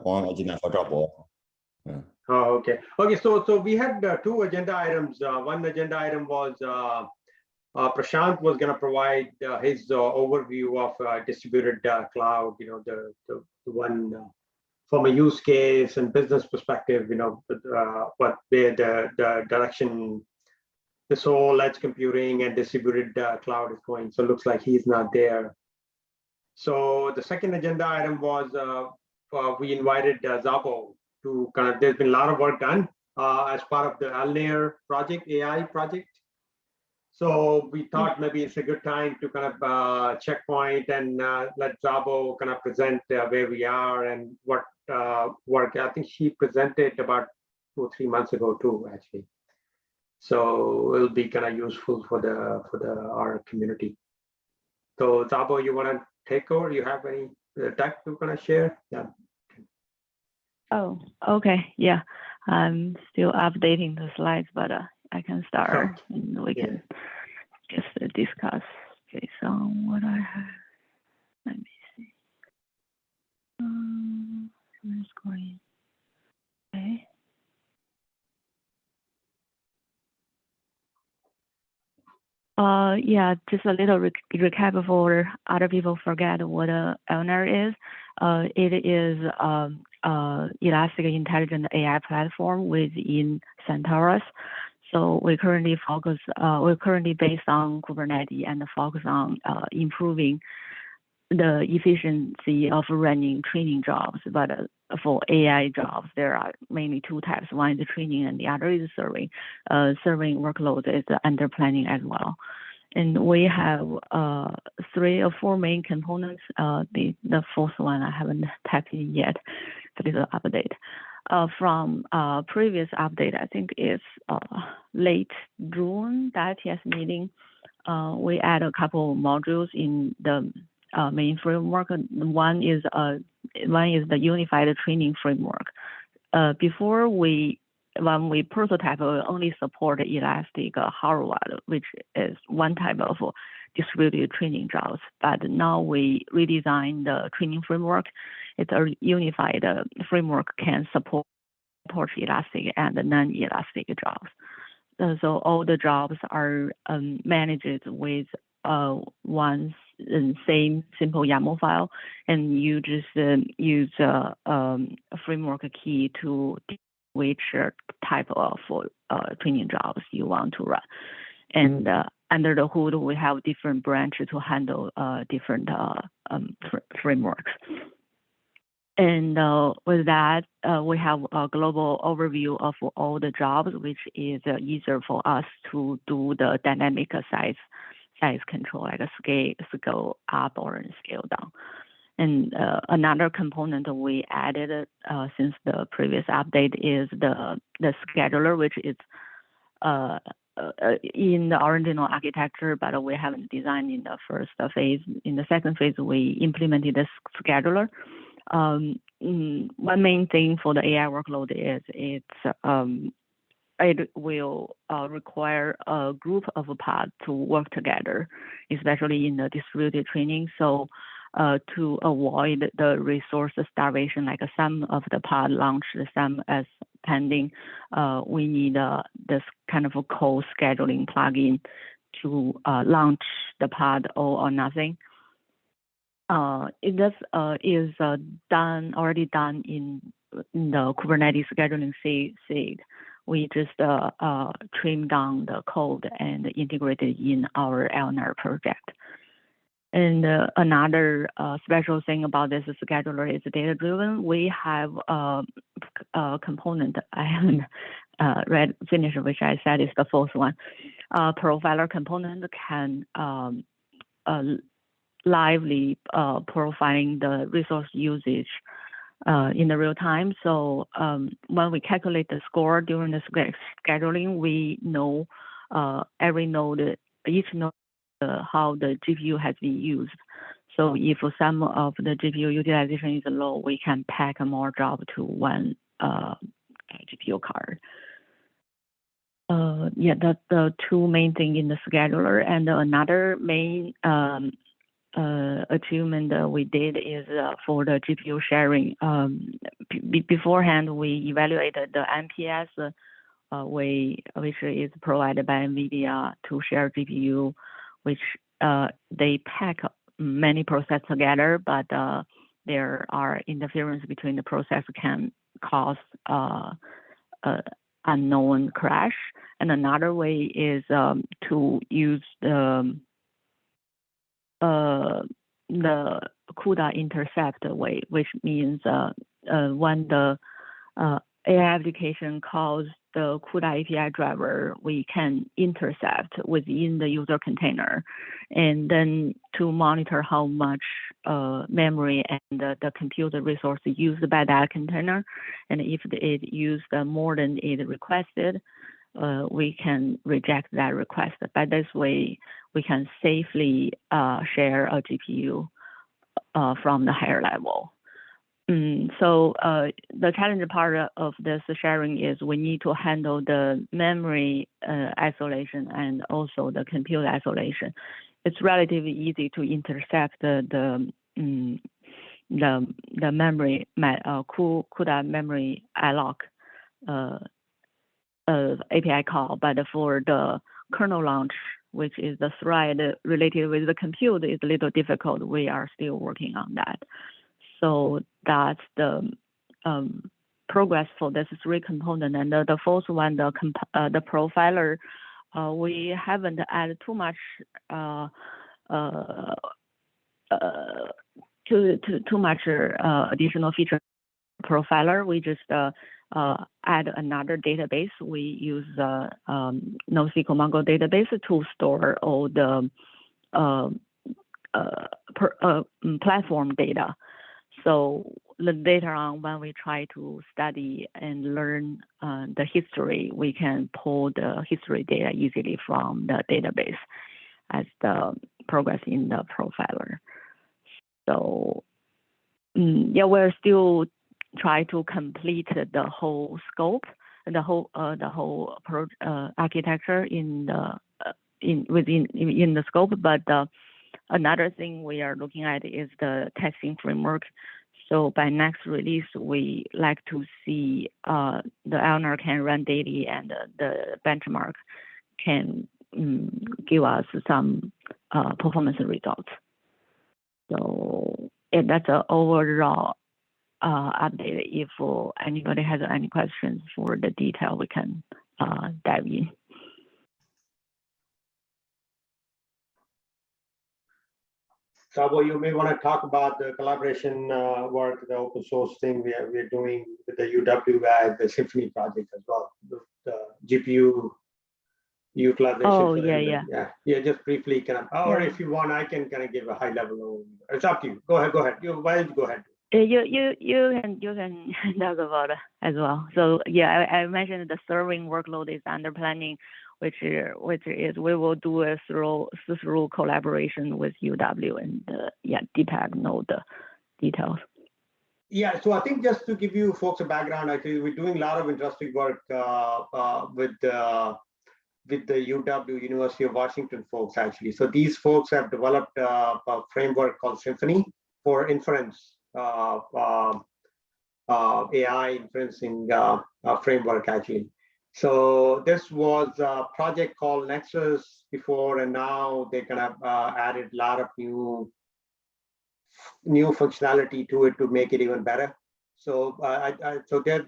one agenda for job. Oh, okay. Okay, so we had two agenda items. One agenda item was Prashant was going to provide his overview of distributed cloud, the one from a use case and business perspective, what the direction this whole edge computing and distributed cloud is going. So it looks like he's not there. So the second agenda item was we invited Zabo to kind of, there's been a lot of work done as part of the Alnair project, AI project. So we thought maybe it's a good time to kind of checkpoint and let Zabo kind of present where we are and what work. I think she presented about 2 or 3 months ago too, actually. So it'll be kind of useful for our community. So Zabo, you want to take over? You have any tech to kind of share? Yeah. Oh, okay. Yeah, I'm still updating the slides, but I can start and we can just discuss based on what I have. Let me see. Where's going? Okay. Yeah, just a little recap before other people forget what Alnair is. It is elastic intelligent AI platform within Centaurus. So we currently focus, we're currently based on Kubernetes and focus on improving the efficiency of running training jobs. But for AI jobs, there are mainly two types. One is training and the other is serving. Serving workload is under planning as well. And we have 3 or 4 main components. The fourth one I haven't typed in yet, but it's an update. From previous update, I think it's late June, that TS meeting, we add a couple modules in the main framework. One is the unified training framework. Before when we prototype, we only support Elastic Harvard, which is one type of distributed training jobs. But now we redesign the training framework. It's a unified framework can support Elastic and non-Elastic jobs. So all the jobs are managed with one same simple YAML file, and you just use a framework key to which type of training jobs you want to run. And under the hood, we have different branches to handle different frameworks. And with that, we have a global overview of all the jobs, which is easier for us to do the dynamic size control, like a scale up or scale down. And another component we added since the previous update is the scheduler, which is in the original architecture, but we haven't designed in the first phase. In the second phase, we implemented this scheduler. One main thing for the AI workload is it will require a group of pods to work together, especially in the distributed training. So to avoid the resource starvation, like some of the pod launch, some as pending, we need this kind of a co-scheduling plugin to launch the pod all or nothing. This is already done in the Kubernetes scheduling seed. We just trimmed down the code and integrated in our Alnair project. And another special thing about this scheduler is data-driven. We have a component I haven't finished, which I said is the fourth one. Profiler component can lively profiling the resource usage in the real time. So when we calculate the score during the scheduling, we know every node, each node, how the GPU has been used. So if some of the GPU utilization is low, we can pack more job to one GPU card. Yeah, that's the two main thing in the scheduler. And another main achievement we did is for the GPU sharing. Beforehand, we evaluated the MPS way, which is provided by NVIDIA to share GPU, which they pack many processes together, but there are interference between the process can cause unknown crash. And another way is to use the CUDA intercept way, which means when the AI application calls the CUDA API driver, we can intercept within the user container, and then to monitor how much memory and the computer resource used by that container. And if it used more than it requested, we can reject that request. By this way, we can safely share a GPU from the higher level. So the challenging part of this sharing is we need to handle the memory isolation and also the compute isolation. It's relatively easy to intercept the memory CUDA memory alloc API call, but for the kernel launch, which is the thread related with the compute, is a little difficult. We are still working on that. So that's the progress for this 3 component. And the fourth one, the profiler, we haven't added too much additional feature profiler. We just add another database. We use NoSQL Mongo database to store all the platform data. So later on, when we try to study and learn the history, we can pull the history data easily from the database as the progress in the profiler. So yeah, we're still trying to complete the whole scope, the whole architecture within the scope. But another thing we are looking at is the testing framework. So by next release, we like to see the LNR can run daily, and the benchmark can give us some performance results. So that's an overall update. If anybody has any questions for the detail, we can dive in. Sabo, you may want to talk about the collaboration work, the open source thing we're doing with the UW guys, the Symphony project as well, the GPU utilization. Oh, yeah. Just briefly, or if you want, I can kind of give a high level overview. It's up to you. Go ahead. Why don't you go ahead? You can talk about it as well. So yeah, I mentioned the serving workload is under planning, which is we will do a through collaboration with UW, and Deepak know the details. Yeah, so I think just to give you folks a background, actually, we're doing a lot of interesting work with the UW, University of Washington folks, actually. So these folks have developed a framework called Symphony for inference, AI inferencing framework, actually. So this was a project called Nexus before, and now they kind of added a lot of new functionality to it to make it even better. So so there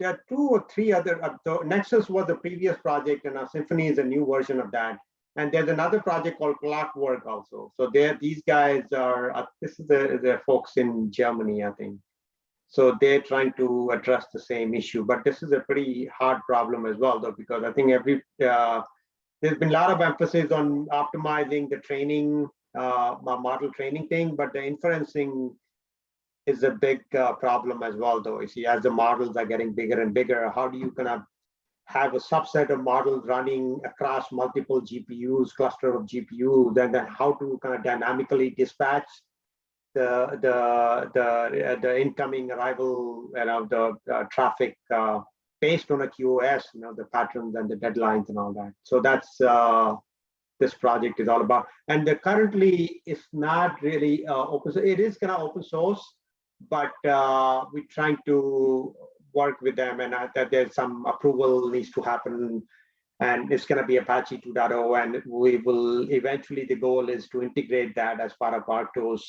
are 2 or 3 other. So Nexus was the previous project, and now Symphony is a new version of that. And there's another project called Clockwork also. So these guys are, this is the folks in Germany, I think. So they're trying to address the same issue, but this is a pretty hard problem as well, though, because I think there's been a lot of emphasis on optimizing the training, model training thing, but the inferencing is a big problem as well, though. You see, as the models are getting bigger and bigger, how do you kind of have a subset of models running across multiple GPUs, cluster of GPUs, and then how to kind of dynamically dispatch the incoming arrival, the traffic based on a QoS, the patterns and the deadlines and all that. So that's this project is all about. And currently it's not really open. So it is kind of open source, but we're trying to work with them, and that there's some approval needs to happen. And it's going to be Apache 2.0, and we will eventually, the goal is to integrate that as part of Arctos,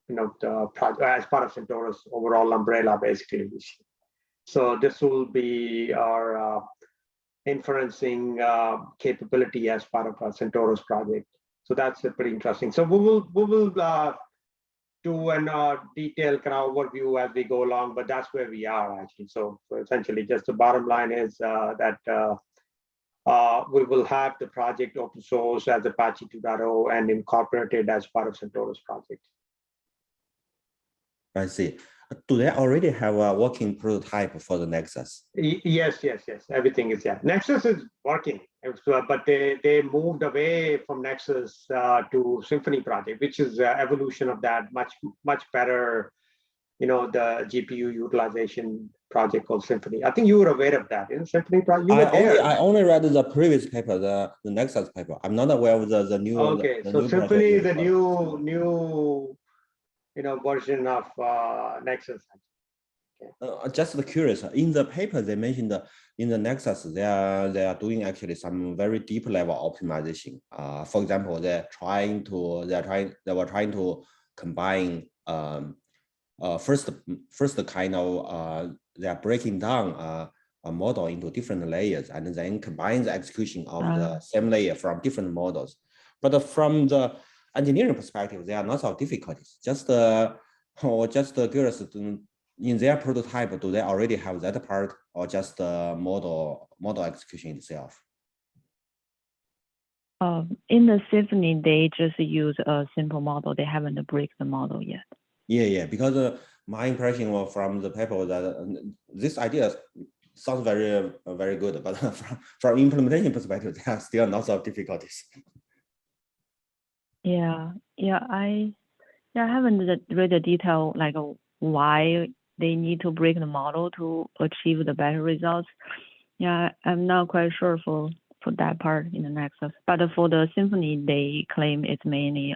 the project, as part of Centaurus overall umbrella, basically. So this will be our inferencing capability as part of our Centaurus project. So that's pretty interesting. So we will do a detailed kind of overview as we go along, but that's where we are actually. So essentially, just the bottom line is that we will have the project open source as Apache 2.0 and incorporated as part of Centaurus project. I see. Do they already have a working prototype for the Nexus? Yes. Everything is, yeah. Nexus is working, but they moved away from Nexus to Symphony project, which is evolution of that, much better, the GPU utilization project called Symphony. I think you were aware of that in Symphony project. I only read the previous paper, the Nexus paper. I'm not aware of the new. Okay, the so new Symphony is a new version of Nexus. Just curious, in the paper they mentioned in the Nexus they are doing actually some very deep level optimization. For example, they were trying to combine first kind of they are breaking down a model into different layers and then combine the execution of the same layer from different models. But from the engineering perspective, there are lots of difficulties. Just curious, in their prototype, do they already have that part, or just the model execution itself? In the Symphony, they just use a simple model. They haven't break the model yet. Yeah. Because my impression from the paper was that this idea sounds very, very good, but from implementation perspective, there are still lots of difficulties. I haven't read the detail, like why they need to break the model to achieve the better results. I'm not quite sure for that part in the Nexus. But for the Symphony, they claim it's mainly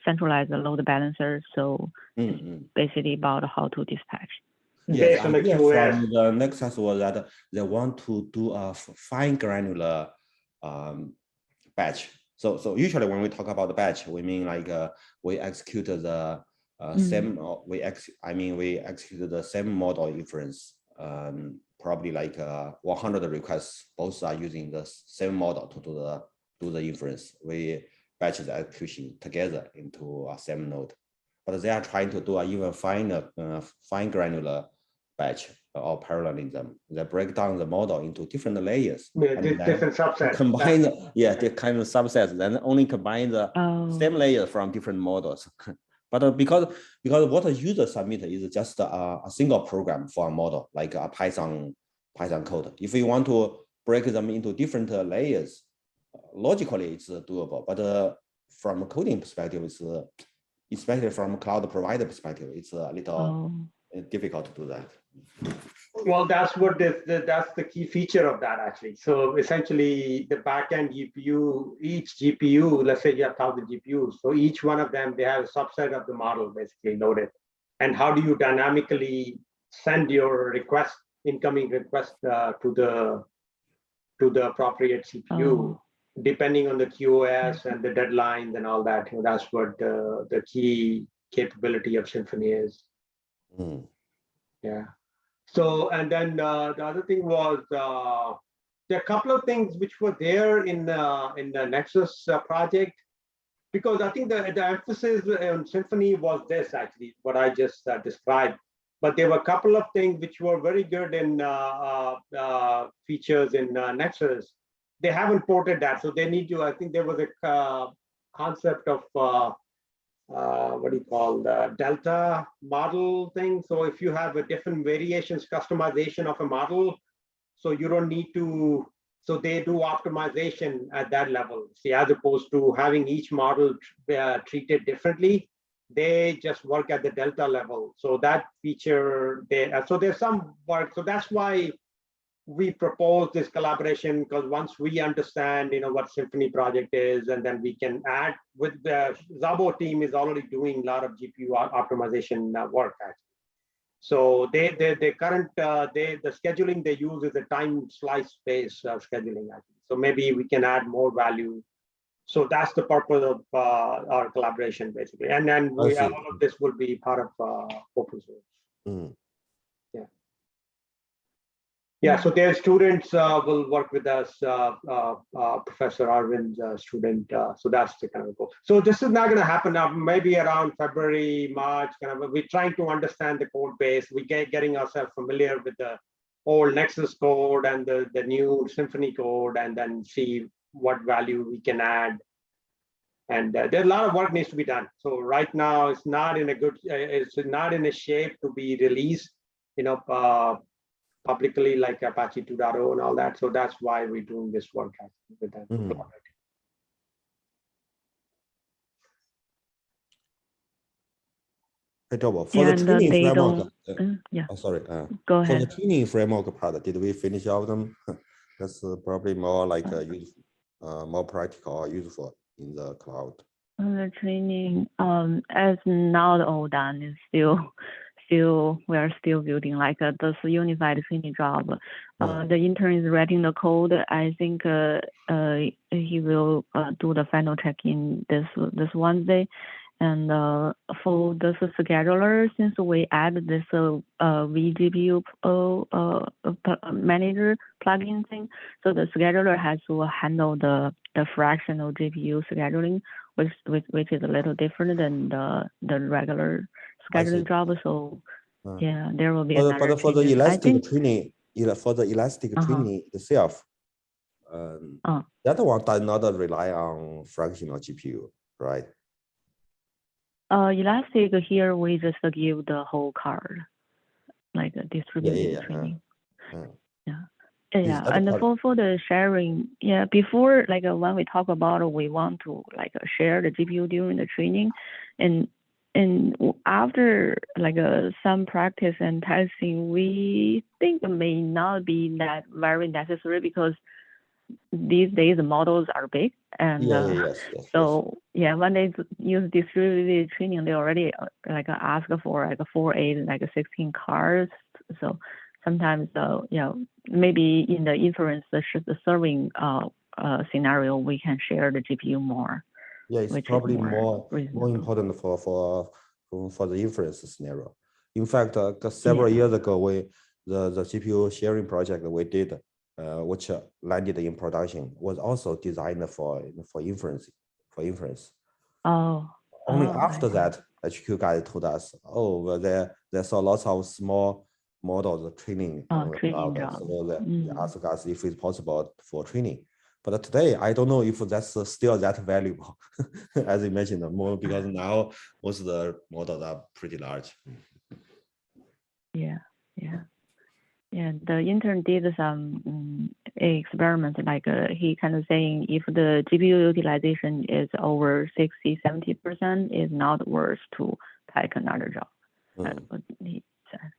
centralized load balancer. So it's basically about how to dispatch. Yes, the idea from the Nexus was that they want to do a fine granular batch. So usually when we talk about the batch, we mean like we execute the same. We executed the same model inference. Probably like 100 requests. Both are using the same model to do the inference. We batch the execution together into a same node. But they are trying to do an even fine granular batch or parallelism. They break down the model into different layers. Different subsets. Combine the kind of subsets, then only combine the same layer from different models. But because what a user submit is just a single program for a model, like a Python code. If you want to break them into different layers, logically it's doable. But from a coding perspective, it's especially from a cloud provider perspective, it's a little difficult to do that. Well, that's the key feature of that actually. So essentially, the backend GPU, each GPU, let's say you have 1,000 GPUs, so each one of them, they have a subset of the model basically loaded. And how do you dynamically send your incoming request to the appropriate CPU, depending on the QoS and the deadlines and all that? That's what the key capability of Symphony is. Yeah. So, and then the other thing was there are a couple of things which were there in the Nexus project, because I think the emphasis on Symphony was this actually, what I just described. But there were a couple of things which were very good in features in Nexus. They haven't ported that, so they need to. I think there was a concept of what do you call the delta model thing. So if you have a different variations customization of a model, so you don't need to, so they do optimization at that level. See, as opposed to having each model treated differently, they just work at the delta level. So that feature, so there's some work. So that's why we propose this collaboration because once we understand, what Symphony project is, and then we can add with the Zabo team is already doing a lot of GPU optimization work actually. So the scheduling they use is a time slice based scheduling actually. So maybe we can add more value. So that's the purpose of our collaboration basically. And then all of this will be part of open source. Yeah, so their students will work with us, Professor Arvind's student. So that's the kind of goal. So this is not going to happen now, maybe around February, March, we're trying to understand the code base. We're getting ourselves familiar with the old Nexus code and the new Symphony code, and then see what value we can add. And there's a lot of work needs to be done. So right now it's not in a shape to be released, publicly like Apache 2.0 and all that. So that's why we're doing this work with them. For the training framework, Go ahead. For the training framework part, did we finish all of them? That's probably more like more practical or useful in the cloud. The training, as not all done, is still we are still building like this unified training job. The intern is writing the code. I think he will do the final check-in this Wednesday. And for this scheduler, since we added this vGPU manager plugin thing, so the scheduler has to handle the fractional GPU scheduling, which is a little different than the regular scheduling job. So yeah, there will be another but for the changes. elastic training, for the elastic training itself, that one does not rely on fractional GPU, right? Elastic here we just give the whole card, like a distributed training. And for the sharing, before like when we talk about we want to like share the GPU during the training, and after like some practice and testing, we think it may not be that very necessary because these days the models are big, and when they use distributed training, they already like ask for like 4, 8, like 16 cards. So sometimes maybe in the inference the serving scenario we can share the GPU more. Yeah, it's probably more important for the inference scenario. In fact, several years ago, the GPU sharing project we did, which landed in production, was also designed for inference. Only after that, HQ guys told us, they saw lots of small models training on the cloud. So they asked us if it's possible for training. But today, I don't know if that's still that valuable, as you mentioned, more because now most of the models are pretty large. The intern did some experiments, like he kind of saying if the GPU utilization is over 60-70%, it's not worth to take another job. That's what he said.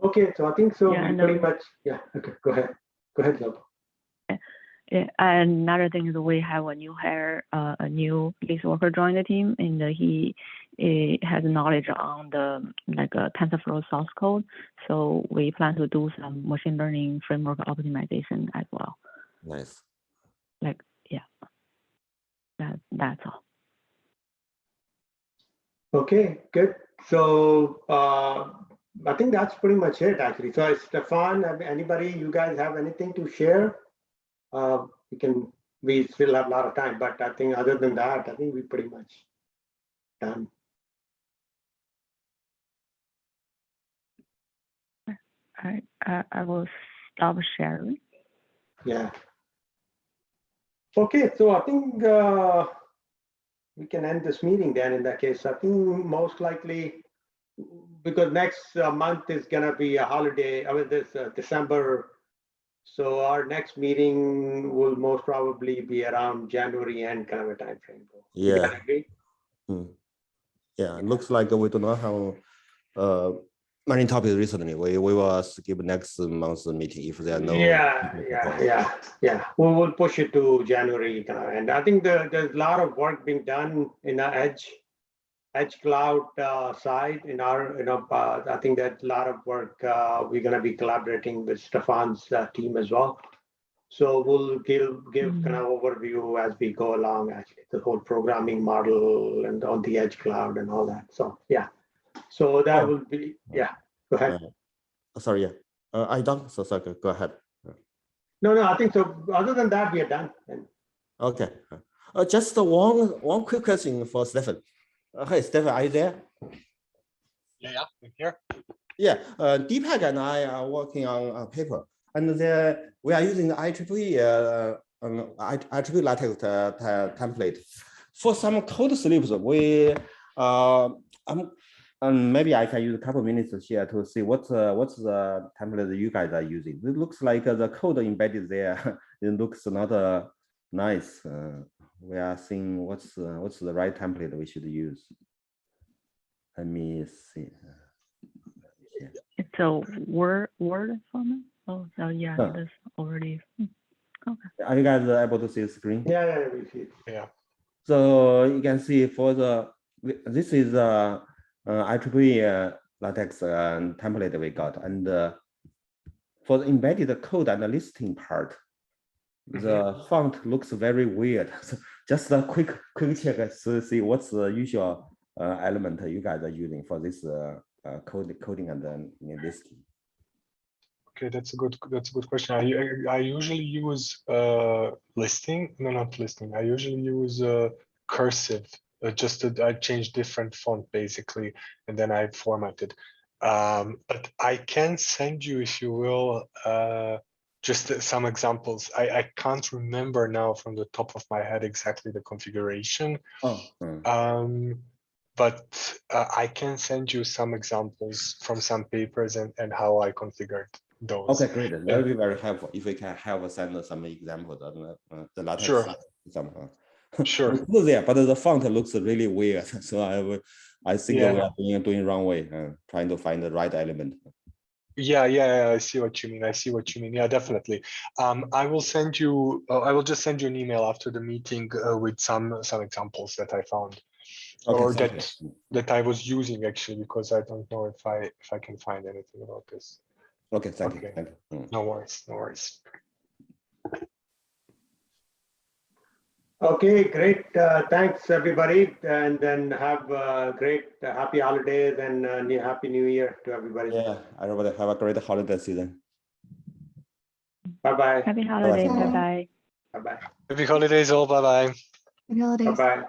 Okay, so I think so. Pretty much, okay, go ahead, Zabo. Another thing is we have a new hire, a new lead worker join the team, and he has knowledge on the TensorFlow source code. So we plan to do some machine learning framework optimization as well. Nice. That's all. Okay, good. So I think that's pretty much it actually. So Stefan, anybody, you guys have anything to share? We still have a lot of time, but I think other than that, I think we're pretty much done. I will stop sharing. Yeah. Okay, so I think we can end this meeting then in that case. I think most likely, because next month is going to be a holiday, this December. So our next meeting will most probably be around January end kind of a time frame. You guys agree? Yeah, it looks like we do not have many topics recently. We will skip next month's meeting if there are no. Yeah. We will push it to January, and I think there's a lot of work being done in our edge cloud side. I think that a lot of work. We're going to be collaborating with Stefan's team as well. So we'll give kind of overview as we go along. Actually, the whole programming model and on the edge cloud and all that. So yeah. So that will be, yeah, go ahead. Sorry, yeah. I don't, so sorry, go ahead. No, I think so. Other than that, we are done. Okay. Just one quick question for Stefan. Hey, Stefan, are you there? Yeah, I'm here. Yeah, Deepak and I are working on a paper, and there we are using the IEEE LaTeX template. For some code slips, maybe I can use a couple minutes here to see what's the template you guys are using. It looks like the code embedded there. It looks not nice. We are seeing what's the right template we should use. Let me see. It's a Word format. Oh yeah, that's already. Okay. Are you guys able to see the screen? Yeah, we see it. Yeah. So you can see for this is IEEE LaTeX template we got, and for the embedded code and the listing part, the font looks very weird. So just a quick check to see what's the usual element you guys are using for this coding and then listing. Okay, that's a good question. I usually use listing. No, not listing. I usually use cursive. I change different font basically, and then I format it. But I can send you, if you will, just some examples. I can't remember now from the top of my head exactly the configuration. But I can send you some examples from some papers and how I configured those. Okay, great. That would be very helpful if we can have send some examples of the LaTeX example. Sure. It's there, but the font looks really weird. So I think we are doing wrong way, trying to find the right element. Yeah, I see what you mean. Yeah, definitely. I will send you. I will just send you an email after the meeting with some examples that I found, or that I was using actually, because I don't know if I can find anything about this. Okay, thank you. No worries. Okay, great. Thanks everybody, and then have a great happy holidays and happy new year to everybody. Yeah, everybody have a great holiday season. Bye-bye. Happy holidays. Bye-bye. Bye-bye. Happy holidays all. Bye-bye. Happy holidays. Bye-bye.